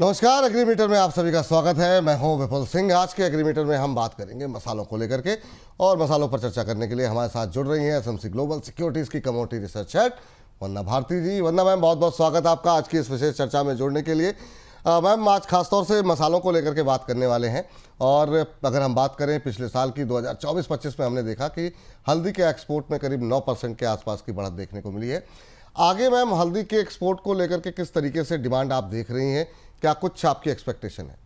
नमस्कार, एग्रीमीटर में आप सभी का स्वागत है। मैं हूं विपुल सिंह। आज के एग्रीमीटर में हम बात करेंगे मसालों को लेकर के, और मसालों पर चर्चा करने के लिए हमारे साथ जुड़ रही हैं एसएमसी ग्लोबल सिक्योरिटीज़ की कमोडिटी रिसर्च हेड वंदना भारती जी। वंदना मैम, बहुत बहुत स्वागत है आपका आज की इस विशेष चर्चा में जुड़ने के लिए। मैम, आज खासतौर से मसालों को लेकर के बात करने वाले हैं, और अगर हम बात करें पिछले साल की 2024-25 में हमने देखा कि हल्दी के एक्सपोर्ट में करीब 9% के आसपास की बढ़त देखने को मिली है। आगे मैम, हल्दी के एक्सपोर्ट को लेकर के किस तरीके से डिमांड आप देख रही हैं, क्या कुछ आपकी एक्सपेक्टेशन है?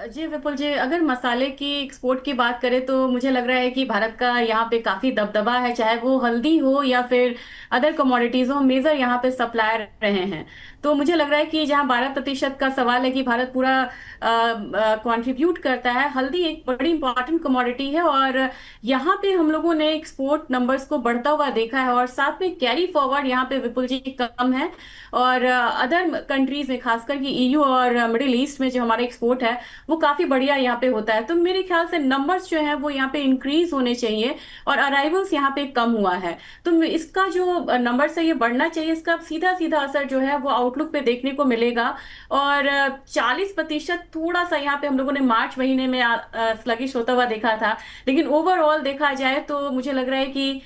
जी विपुल जी, अगर मसाले की एक्सपोर्ट की बात करें तो मुझे लग रहा है कि भारत का यहाँ पे काफी दबदबा है, चाहे वो हल्दी हो या फिर अदर कमोडिटीज हो। मेजर यहाँ पे सप्लायर रहे हैं। तो मुझे लग रहा है कि जहाँ 12% का सवाल है कि भारत पूरा कंट्रीब्यूट करता है, हल्दी एक बड़ी इंपॉर्टेंट कमोडिटी है। और यहाँ पे हम लोगों ने एक्सपोर्ट नंबर्स को बढ़ता हुआ देखा है, और साथ में कैरी फॉरवर्ड यहाँ पे विपुल जी कम है। और अदर कंट्रीज में, खासकर कि ईयू और मिडिल ईस्ट में जो हमारा एक्सपोर्ट है वो काफी बढ़िया यहाँ पे होता है। तो मेरे ख्याल से नंबर्स जो है वो यहाँ पे इंक्रीज होने चाहिए, और अराइवल्स यहाँ पे कम हुआ है। तो इसका जो नंबर्स है ये बढ़ना चाहिए। इसका सीधा सीधा असर जो है वो आउटलुक पे देखने को मिलेगा। और 40% थोड़ा सा यहाँ पे हम लोगों ने मार्च महीने में स्लगिश होता हुआ देखा था, लेकिन ओवरऑल देखा जाए तो मुझे लग रहा है कि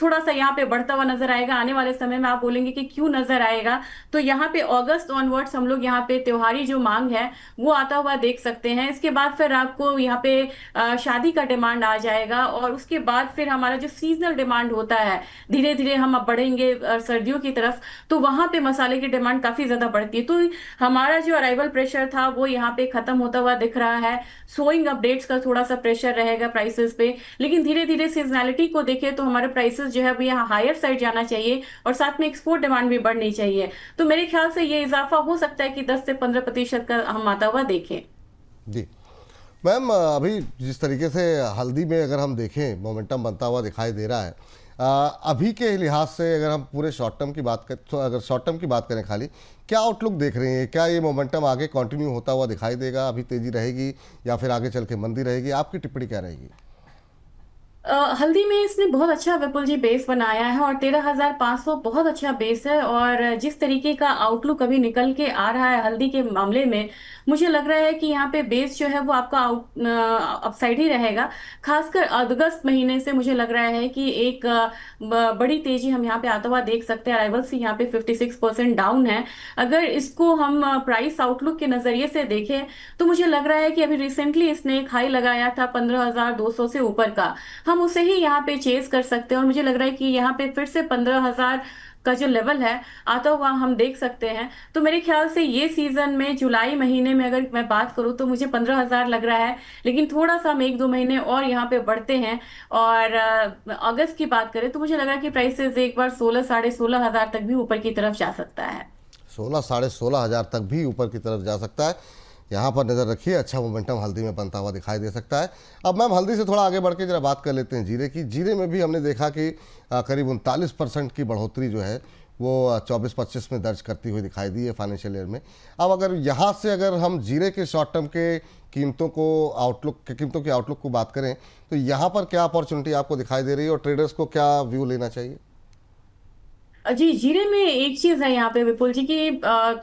थोड़ा सा यहाँ पे बढ़ता हुआ नजर आएगा। आने वाले समय में आप बोलेंगे कि क्यों नजर आएगा, तो यहाँ पे अगस्त ऑनवर्ड्स हम लोग यहाँ पे त्योहारी जो मांग है वो आता हुआ देख सकते हैं। इसके बाद फिर आपको यहाँ पे शादी का डिमांड आ जाएगा, और उसके बाद फिर हमारा जो सीजनल डिमांड होता है, धीरे धीरे हम अब बढ़ेंगे सर्दियों की तरफ, तो वहां पे मसाले की डिमांड काफी ज्यादा बढ़ती है। तो हमारा जो अराइवल प्रेशर था वो यहाँ पे खत्म होता हुआ दिख रहा है। सोइंग अपडेट्स का थोड़ा सा प्रेशर रहेगा प्राइसेस पे, लेकिन धीरे धीरे सीजनैलिटी को देखें तो हमारे प्राइसेस जो है वो यहाँ हायर साइड जाना चाहिए, और साथ में एक्सपोर्ट डिमांड भी बढ़नी चाहिए। तो मेरे ख्याल से ये इजाफा हो सकता है कि 10 से 15% का हम आता हुआ देखें। जी मैम, अभी जिस तरीके से हल्दी में अगर हम देखें मोमेंटम बनता हुआ दिखाई दे रहा है, अभी के लिहाज से अगर हम पूरे शॉर्ट टर्म की बात करें, तो अगर शॉर्ट टर्म की बात करें खाली, क्या आउटलुक देख रहे हैं? क्या ये मोमेंटम आगे कंटिन्यू होता हुआ दिखाई देगा? अभी तेजी रहेगी या फिर आगे चल के मंदी रहेगी? आपकी टिप्पणी क्या रहेगी? हल्दी में इसने बहुत अच्छा विपुल जी बेस बनाया है, और 13,500 बहुत अच्छा बेस है। और जिस तरीके का आउटलुक अभी निकल के आ रहा है हल्दी के मामले में, मुझे लग रहा है कि यहाँ पे बेस जो है वो आपका अपसाइड ही रहेगा। खासकर अगस्त महीने से मुझे लग रहा है कि एक बड़ी तेजी हम यहाँ पे आता हुआ देख सकते हैं। अराइवल से यहाँ पे 56% डाउन है। अगर इसको हम प्राइस आउटलुक के नजरिए से देखें तो मुझे लग रहा है कि अभी रिसेंटली इसने एक हाई लगाया था 15,200 से ऊपर का, हम उसे ही यहाँ पे चेज कर सकते हैं। और मुझे लग रहा है कि यहाँ पे फिर से 15,000 का जो लेवल है आता हुआ हम देख सकते हैं। तो मेरे ख्याल से ये सीजन में जुलाई महीने में अगर मैं बात करूं तो मुझे 15,000 लग रहा है, लेकिन थोड़ा सा हम 1-2 महीने और यहाँ पे बढ़ते हैं, और अगस्त की बात करें तो मुझे लग रहा है कि प्राइसेस एक बार 16-16,500 तक भी ऊपर की तरफ जा सकता है। 16-16,500 तक भी ऊपर की तरफ जा सकता है। यहाँ पर नज़र रखिए, अच्छा मोमेंटम हल्दी में बनता हुआ दिखाई दे सकता है। अब मैम, हल्दी से थोड़ा आगे बढ़ के जरा बात कर लेते हैं जीरे की। जीरे में भी हमने देखा कि करीब 39% की बढ़ोतरी जो है वो 24-25 में दर्ज करती हुई दिखाई दी है फाइनेंशियल ईयर में। अब अगर यहाँ से अगर हम जीरे के शॉर्ट टर्म के कीमतों की आउटलुक को बात करें, तो यहाँ पर क्या अपॉर्चुनिटी आपको दिखाई दे रही है, और ट्रेडर्स को क्या व्यू लेना चाहिए? जी, जीरे में एक चीज है यहाँ पे विपुल जी की,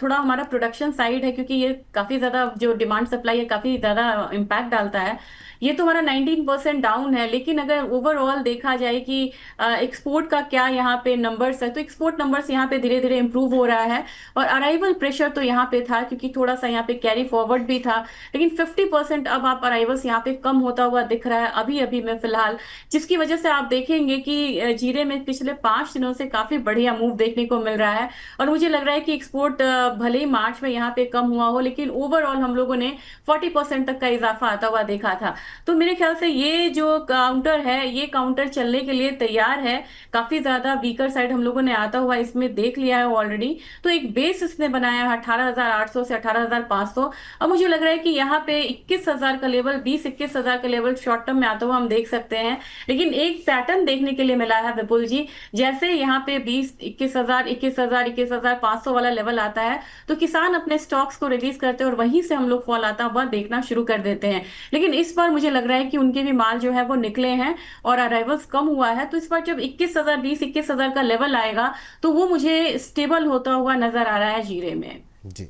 थोड़ा हमारा प्रोडक्शन साइड है, क्योंकि ये काफी ज्यादा जो डिमांड सप्लाई है काफी ज्यादा इम्पैक्ट डालता है। ये तो हमारा 19% डाउन है, लेकिन अगर ओवरऑल देखा जाए कि एक्सपोर्ट का क्या यहाँ पे नंबर्स है, तो एक्सपोर्ट नंबर्स यहाँ पे धीरे धीरे इंप्रूव हो रहा है। और अराइवल प्रेशर तो यहाँ पे था, क्योंकि थोड़ा सा यहाँ पे कैरी फॉरवर्ड भी था, लेकिन 50% अब आप अराइवल्स यहाँ पे कम होता हुआ दिख रहा है अभी अभी में फिलहाल, जिसकी वजह से आप देखेंगे कि जीरे में पिछले 5 दिनों से काफी बढ़िया मूव देखने को मिल रहा है। और मुझे लग रहा है कि एक्सपोर्ट भले ही मार्च में यहाँ पे कम हुआ हो, लेकिन ओवरऑल हम लोगों ने 40% तक का इजाफा आता हुआ देखा था। तो मेरे ख्याल से ये जो काउंटर है, ये काउंटर चलने के लिए तैयार है। काफी ज्यादा वीकर साइड हम लोगों ने आता हुआ इसमें देख लिया है ऑलरेडी। तो एक बेस इसने बनाया है 18,800 से 18,500। अब मुझे लग रहा है कि यहाँ पे 21,000 का लेवल, 20-21,000 का लेवल शॉर्ट टर्म में आता हुआ हम देख सकते हैं। लेकिन एक पैटर्न देखने के लिए मिला है विपुल जी, जैसे यहाँ पे 20-21,000, 21,000, 21,500 वाला लेवल आता है तो किसान अपने स्टॉक्स को रिलीज करते हैं, और वहीं से हम लोग फॉल आता हुआ देखना शुरू कर देते हैं। लेकिन इस बार मुझे लग रहा है कि उनके भी माल जो है वो निकले हैं, और अराइवल्स कम हुआ है। तो इस बार जब 21,000, 20-21,000 का लेवल आएगा तो वो मुझे स्टेबल होता हुआ नजर आ रहा है जीरे में। जी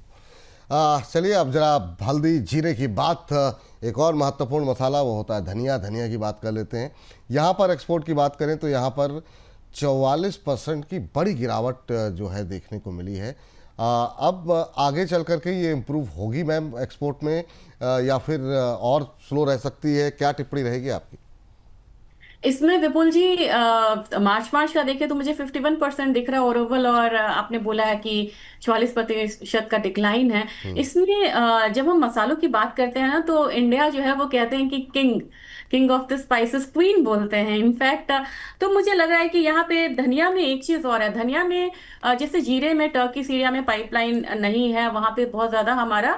चलिए अब जरा हल्दी जीरे की बात, एक और महत्वपूर्ण मसाला वो होता है धनिया। धनिया की बात कर लेते हैं। यहाँ पर एक्सपोर्ट की बात करें तो यहाँ पर 44% की बड़ी गिरावट जो है देखने को मिली है। अब आगे चल करके ये इम्प्रूव होगी मैम एक्सपोर्ट में, या फिर और स्लो रह सकती है? क्या टिप्पणी रहेगी आपकी? इसमें विपुल जी मार्च का देखें तो मुझे 51% दिख रहा है ओवरऑल, और आपने बोला है कि 44% का डिक्लाइन है। इसमें जब हम मसालों की बात करते हैं ना, तो इंडिया जो है वो कहते हैं कि king of the spices queen बोलते हैं इनफैक्ट। तो मुझे लग रहा है कि यहाँ पे धनिया में एक चीज और है। धनिया में जैसे जीरे में टर्की सीरिया में पाइपलाइन नहीं है, वहां पे बहुत ज्यादा हमारा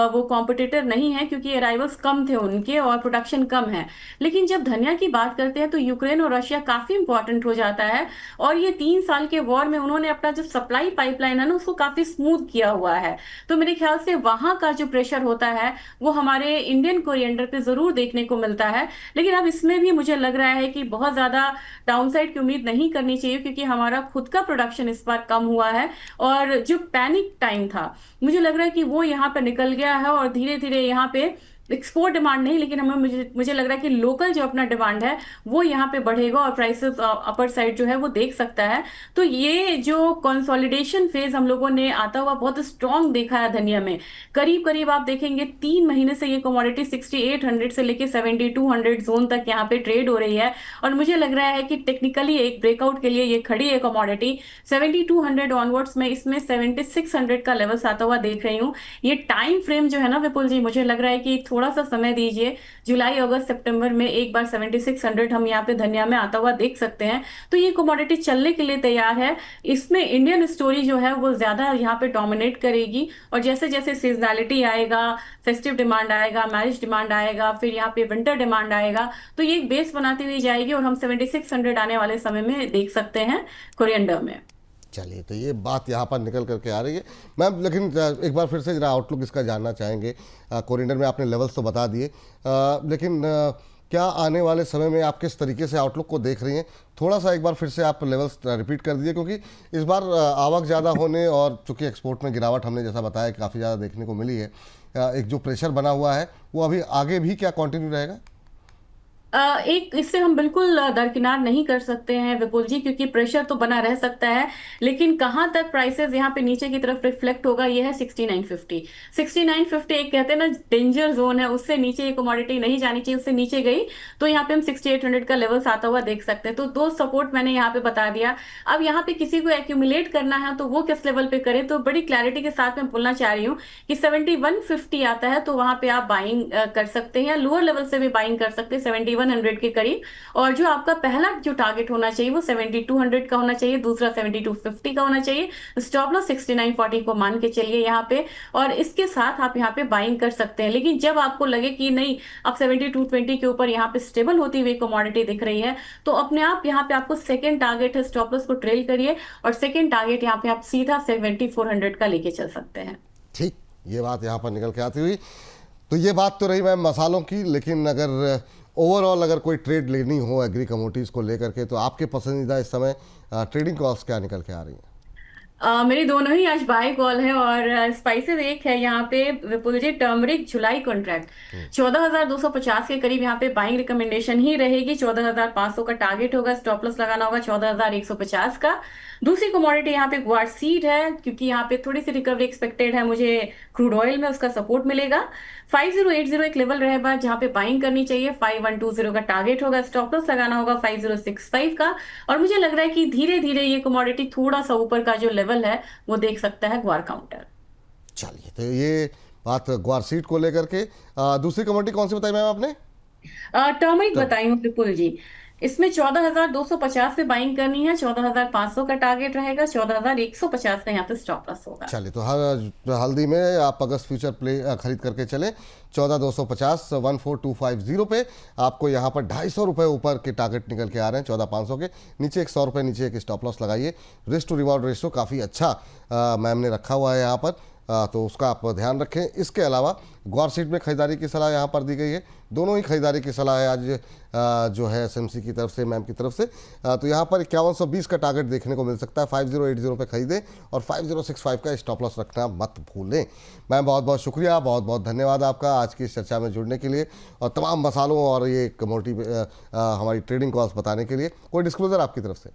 वो कॉम्पिटिटर नहीं है, क्योंकि अराइवल्स कम थे उनके और प्रोडक्शन कम है। लेकिन जब धनिया की बात करते हैं तो यूक्रेन और रशिया काफी इंपॉर्टेंट हो जाता है, और ये 3 साल के वॉर में उन्होंने अपना जो सप्लाई पाइपलाइन है ना उसको काफी स्मूथ किया हुआ है। तो मेरे ख्याल से वहां का जो प्रेशर होता है वो हमारे इंडियन कोरिएंडर पे जरूर देखने को मिलता है। लेकिन अब इसमें भी मुझे लग रहा है कि बहुत ज्यादा डाउनसाइड की उम्मीद नहीं करनी चाहिए, क्योंकि हमारा खुद का प्रोडक्शन इस बार कम हुआ है, और जो पैनिक टाइम था मुझे लग रहा है कि वो यहाँ पे निकल गया है, और धीरे धीरे यहाँ पे एक्सपोर्ट डिमांड नहीं, लेकिन हमें मुझे लग रहा है कि लोकल जो अपना डिमांड है वो यहाँ पे बढ़ेगा, और प्राइसेस अपर साइड जो है वो देख सकता है। तो ये जो कंसोलिडेशन फेज हम लोगों ने आता हुआ बहुत स्ट्रांग देखा है धनिया में। करीब करीब आप देखेंगे 3 महीने से ये कमोडिटी 6800 से लेके 7200 जोन तक यहाँ पे ट्रेड हो रही है, और मुझे लग रहा है कि टेक्निकली एक ब्रेकआउट के लिए ये खड़ी है कमोडिटी। 7200 ऑनवर्ड्स में इसमें 7600 का लेवल्स आता हुआ देख रही हूँ। ये टाइम फ्रेम जो है ना विपुल जी, मुझे लग रहा है कि थोड़ा सा समय दीजिए, जुलाई अगस्त सितंबर में एक बार 7600 हम यहाँ पे धनिया में आता हुआ देख सकते हैं। तो ये कमोडिटी चलने के लिए तैयार है। इसमें इंडियन स्टोरी जो है वो ज्यादा यहाँ पे डोमिनेट करेगी, और जैसे जैसे सीजनैलिटी आएगा, फेस्टिव डिमांड आएगा, मैरिज डिमांड आएगा, फिर यहाँ पे विंटर डिमांड आएगा, तो ये एक बेस बनाती हुई जाएगी, और हम 7600 आने वाले समय में देख सकते हैं कोरिएंडर में। चलिए, तो ये बात यहाँ पर निकल करके आ रही है मैम। लेकिन एक बार फिर से जरा आउटलुक इसका जानना चाहेंगे। कोरिएंडर में आपने लेवल्स तो बता दिए, लेकिन क्या आने वाले समय में आप किस तरीके से आउटलुक को देख रही हैं? थोड़ा सा एक बार फिर से आप लेवल्स रिपीट कर दीजिए, क्योंकि इस बार आवक ज़्यादा होने और चूँकि एक्सपोर्ट में गिरावट हमने जैसा बताया काफ़ी ज़्यादा देखने को मिली है, एक जो प्रेशर बना हुआ है वो अभी आगे भी क्या कंटिन्यू रहेगा? एक इससे हम बिल्कुल दरकिनार नहीं कर सकते हैं विपुल जी, क्योंकि प्रेशर तो बना रह सकता है, लेकिन कहां तक प्राइसेस यहाँ पे नीचे की तरफ रिफ्लेक्ट होगा ये है 6950। 6950 एक कहते हैं ना डेंजर जोन है, उससे नीचे ये कमोडिटी नहीं जानी चाहिए। उससे नीचे गई तो यहाँ पे हम 6800 का लेवल्स आता हुआ देख सकते हैं। तो दो सपोर्ट मैंने यहाँ पे बता दिया। अब यहाँ पे किसी को एक्यूमुलेट करना है तो वो किस लेवल पे करे, तो बड़ी क्लैरिटी के साथ मैं बोलना चाह रही हूँ कि 7150 आता है तो वहां पे आप बाइंग कर सकते हैं, या लोअर लेवल से भी बाइंग कर सकते हैं 7100 के करीब। और जो आपका पहला जो टारगेट होना चाहिए वो 7200 का होना चाहिए, दूसरा 7250 का होना चाहिए। स्टॉप लॉस 6940 को मान के चलिए यहाँ पे, और इसके साथ आप यहाँ पे बाइंग कर सकते हैं। लेकिन जब आपको लगे कि नहीं अब 7220 के ऊपर यहाँ पे स्टेबल होती हुई कमोडिटी दिख रही है, तो अपने आप यहाँ पे आपको सेकंड टारगेट है स्टॉप लॉस को ट्रेल करिए, और सेकंड टारगेट यहाँ पे आप सीधा 7400 का लेके चल सकते हैं। ठीक, ये बात यहाँ पर निकल के आती हुई। तो ये बात तो रही मैम मसालों की, लेकिन अगर ओवरऑल अगर कोई ट्रेड लेनी हो एग्री कमोडिटीज़ को लेकर के, तो आपके पसंदीदा इस समय ट्रेडिंग कॉल्स क्या निकल के आ रही हैं? मेरी दोनों ही आज बाय कॉल है, और स्पाइसेस एक है यहाँ पे विपुल जी, टर्मरिक जुलाई कॉन्ट्रैक्ट 14,250 के करीब यहाँ पे बाइंग रिकमेंडेशन ही रहेगी। 14,500 का टारगेट होगा, स्टॉप लॉस लगाना होगा 14,150 का। दूसरी कमोडिटी यहाँ पे ग्वार सीड है, क्योंकि यहाँ पे थोड़ी सी रिकवरी एक्सपेक्टेड है मुझे, क्रूड ऑयल में उसका सपोर्ट मिलेगा। 5080 एक लेवल रहेगा जहाँ पे बाइंग करनी चाहिए, 5120 का टारगेट होगा, स्टॉप लॉस लगाना होगा 5065 का। और मुझे लग रहा है कि धीरे धीरे ये कमोडिटी थोड़ा सा ऊपर का जो लेवल है वो देख सकता है ग्वार काउंटर। चलिए, तो ये बात ग्वार सीड को लेकर के। दूसरी कमोडिटी कौन सी बताई मैम आपने? टर्मरिक बताई हूँ विपुल जी। इसमें 14,250 से बाइंग करनी है, 14,500 का टारगेट रहेगा, 14,150 का यहाँ पे स्टॉप लॉस होगा। चलिए, तो हल्दी में आप अगस्त फ्यूचर प्ले खरीद करके चले 14,250 14250 पे। आपको यहाँ पर 250 रुपये ऊपर के टारगेट निकल के आ रहे हैं, 14,500 के नीचे 100 रुपये नीचे एक स्टॉप लॉस लगाइए। रिस्क टू रिवॉर्ड रेशियो काफ़ी अच्छा मैम ने रखा हुआ है यहाँ पर। तो उसका आप ध्यान रखें। इसके अलावा ग्वार सीड में खरीदारी की सलाह यहाँ पर दी गई है। दोनों ही खरीदारी की सलाह है आज जो है एसएमसी की तरफ से, मैम की तरफ से। तो यहाँ पर 5120 का टारगेट देखने को मिल सकता है। 5080 पे खरीदें और 5065 का स्टॉप लॉस रखना मत भूलें। मैम बहुत बहुत शुक्रिया, बहुत बहुत धन्यवाद आपका आज की इस चर्चा में जुड़ने के लिए और तमाम मसालों और ये कमोडिटी हमारी ट्रेडिंग कॉल्स बताने के लिए। कोई डिस्क्लोजर आपकी तरफ से?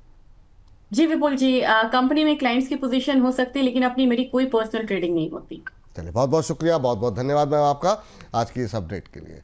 जी विपुल जी, कंपनी में क्लाइंट्स की पोजीशन हो सकती है, लेकिन अपनी मेरी कोई पर्सनल ट्रेडिंग नहीं होती। चलिए, बहुत बहुत शुक्रिया, बहुत बहुत धन्यवाद मैम आपका आज की इस अपडेट के लिए।